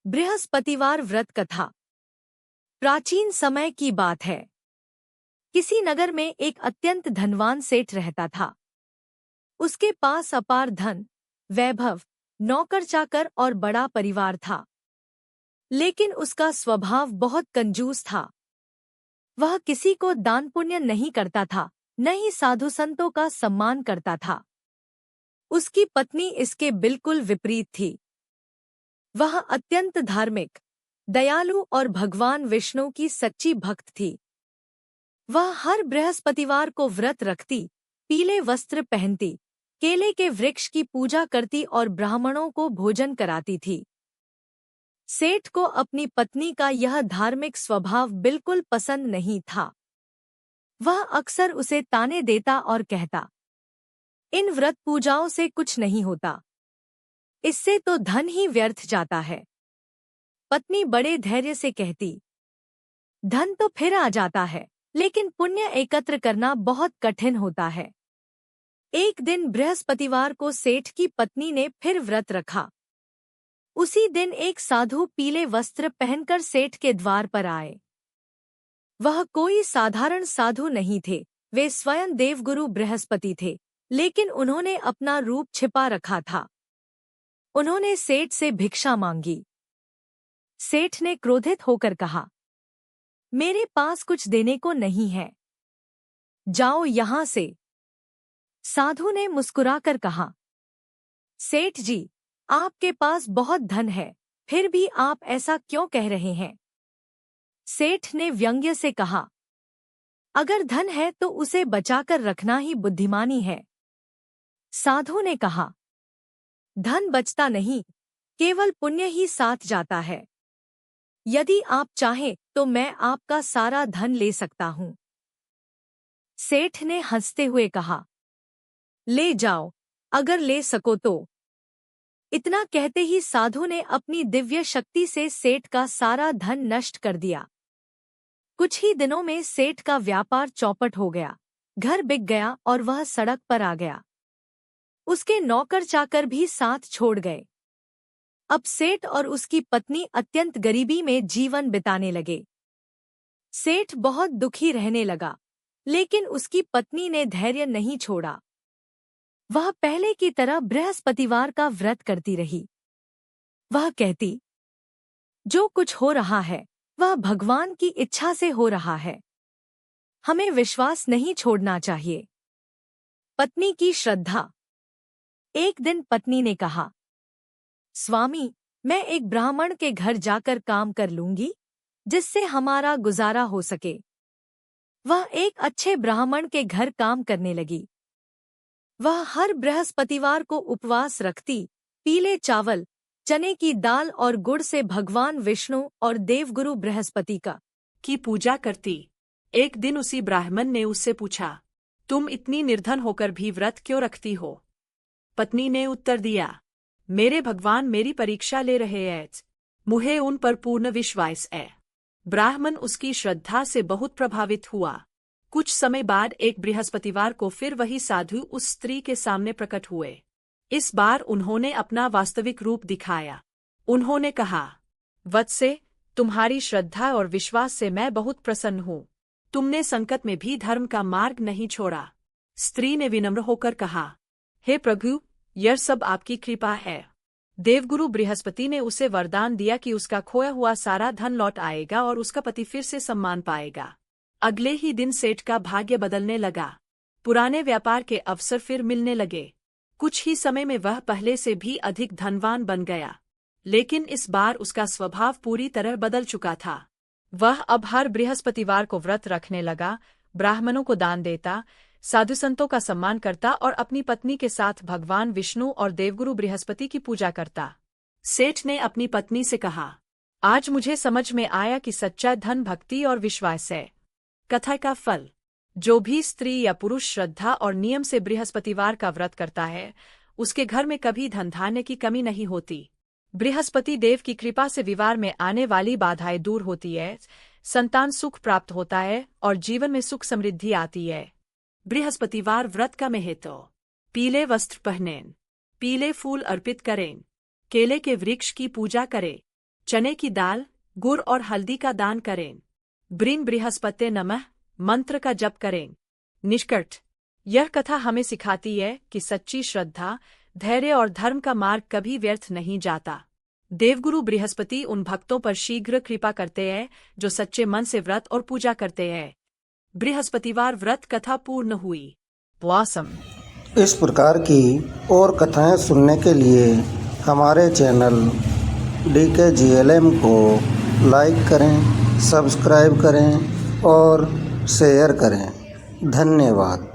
बृहस्पतिवार व्रत कथा। प्राचीन समय की बात है। किसी नगर में एक अत्यंत धनवान सेठ रहता था। उसके पास अपार धन, वैभव, नौकर चाकर और बड़ा परिवार था। लेकिन उसका स्वभाव बहुत कंजूस था। वह किसी को दान पुण्य नहीं करता था, न ही साधु संतों का सम्मान करता था। उसकी पत्नी इसके बिल्कुल विपरीत थी। वह अत्यंत धार्मिक, दयालु और भगवान विष्णु की सच्ची भक्त थी। वह हर बृहस्पतिवार को व्रत रखती, पीले वस्त्र पहनती, केले के वृक्ष की पूजा करती और ब्राह्मणों को भोजन कराती थी। सेठ को अपनी पत्नी का यह धार्मिक स्वभाव बिल्कुल पसंद नहीं था। वह अक्सर उसे ताने देता और कहता, इन व्रत पूजाओं से कुछ नहीं होता, इससे तो धन ही व्यर्थ जाता है। पत्नी बड़े धैर्य से कहती, धन तो फिर आ जाता है, लेकिन पुण्य एकत्र करना बहुत कठिन होता है। एक दिन बृहस्पतिवार को सेठ की पत्नी ने फिर व्रत रखा। उसी दिन एक साधु पीले वस्त्र पहनकर सेठ के द्वार पर आए। वह कोई साधारण साधु नहीं थे, वे स्वयं देवगुरु बृहस्पति थे, लेकिन उन्होंने अपना रूप छिपा रखा था। उन्होंने सेठ से भिक्षा मांगी। सेठ ने क्रोधित होकर कहा, मेरे पास कुछ देने को नहीं है, जाओ यहां से। साधु ने मुस्कुराकर कहा, सेठ जी, आपके पास बहुत धन है, फिर भी आप ऐसा क्यों कह रहे हैं? सेठ ने व्यंग्य से कहा, अगर धन है तो उसे बचाकर रखना ही बुद्धिमानी है। साधु ने कहा, धन बचता नहीं, केवल पुण्य ही साथ जाता है। यदि आप चाहें तो मैं आपका सारा धन ले सकता हूं। सेठ ने हंसते हुए कहा, ले जाओ, अगर ले सको तो। इतना कहते ही साधु ने अपनी दिव्य शक्ति से सेठ का सारा धन नष्ट कर दिया। कुछ ही दिनों में सेठ का व्यापार चौपट हो गया, घर बिक गया और वह सड़क पर आ गया। उसके नौकर चाकर भी साथ छोड़ गए। अब सेठ और उसकी पत्नी अत्यंत गरीबी में जीवन बिताने लगे। सेठ बहुत दुखी रहने लगा, लेकिन उसकी पत्नी ने धैर्य नहीं छोड़ा। वह पहले की तरह बृहस्पतिवार का व्रत करती रही। वह कहती, जो कुछ हो रहा है वह भगवान की इच्छा से हो रहा है, हमें विश्वास नहीं छोड़ना चाहिए। पत्नी की श्रद्धा। एक दिन पत्नी ने कहा, स्वामी, मैं एक ब्राह्मण के घर जाकर काम कर लूंगी, जिससे हमारा गुजारा हो सके। वह एक अच्छे ब्राह्मण के घर काम करने लगी। वह हर बृहस्पतिवार को उपवास रखती, पीले चावल, चने की दाल और गुड़ से भगवान विष्णु और देवगुरु बृहस्पति की पूजा करती। एक दिन उसी ब्राह्मण ने उससे पूछा, तुम इतनी निर्धन होकर भी व्रत क्यों रखती हो? पत्नी ने उत्तर दिया, मेरे भगवान मेरी परीक्षा ले रहे हैं, मुझे उन पर पूर्ण विश्वास है। ब्राह्मण उसकी श्रद्धा से बहुत प्रभावित हुआ। कुछ समय बाद एक बृहस्पतिवार को फिर वही साधु उस स्त्री के सामने प्रकट हुए। इस बार उन्होंने अपना वास्तविक रूप दिखाया। उन्होंने कहा, वत्से, तुम्हारी श्रद्धा और विश्वास से मैं बहुत प्रसन्न हूँ। तुमने संकट में भी धर्म का मार्ग नहीं छोड़ा। स्त्री ने विनम्र होकर कहा, हे प्रभु, यह सब आपकी कृपा है। देवगुरु बृहस्पति ने उसे वरदान दिया कि उसका खोया हुआ सारा धन लौट आएगा और उसका पति फिर से सम्मान पाएगा। अगले ही दिन सेठ का भाग्य बदलने लगा। पुराने व्यापार के अवसर फिर मिलने लगे। कुछ ही समय में वह पहले से भी अधिक धनवान बन गया, लेकिन इस बार उसका स्वभाव पूरी तरह बदल चुका था। वह अब हर बृहस्पतिवार को व्रत रखने लगा, ब्राह्मणों को दान देता, साधु संतों का सम्मान करता और अपनी पत्नी के साथ भगवान विष्णु और देवगुरु बृहस्पति की पूजा करता। सेठ ने अपनी पत्नी से कहा, आज मुझे समझ में आया कि सच्चा धन भक्ति और विश्वास है। कथा का फल। जो भी स्त्री या पुरुष श्रद्धा और नियम से बृहस्पतिवार का व्रत करता है, उसके घर में कभी धन धान्य की कमी नहीं होती। बृहस्पति देव की कृपा से विवाह में आने वाली बाधाएं दूर होती है, संतान सुख प्राप्त होता है और जीवन में सुख समृद्धि आती है। बृहस्पतिवार व्रत का महत्व। पीले वस्त्र पहनें, पीले फूल अर्पित करें, केले के वृक्ष की पूजा करें, चने की दाल, गुड़ और हल्दी का दान करें। ब्रीन बृहस्पते नमः मंत्र का जप करें। निष्कर्ष, यह कथा हमें सिखाती है कि सच्ची श्रद्धा, धैर्य और धर्म का मार्ग कभी व्यर्थ नहीं जाता। देवगुरु बृहस्पति उन भक्तों पर शीघ्र कृपा करते हैं जो सच्चे मन से व्रत और पूजा करते हैं। बृहस्पतिवार व्रत कथा पूर्ण हुई। ब्लॉसम। इस प्रकार की और कथाएं सुनने के लिए हमारे चैनल DKGLM को लाइक करें, सब्सक्राइब करें और शेयर करें। धन्यवाद।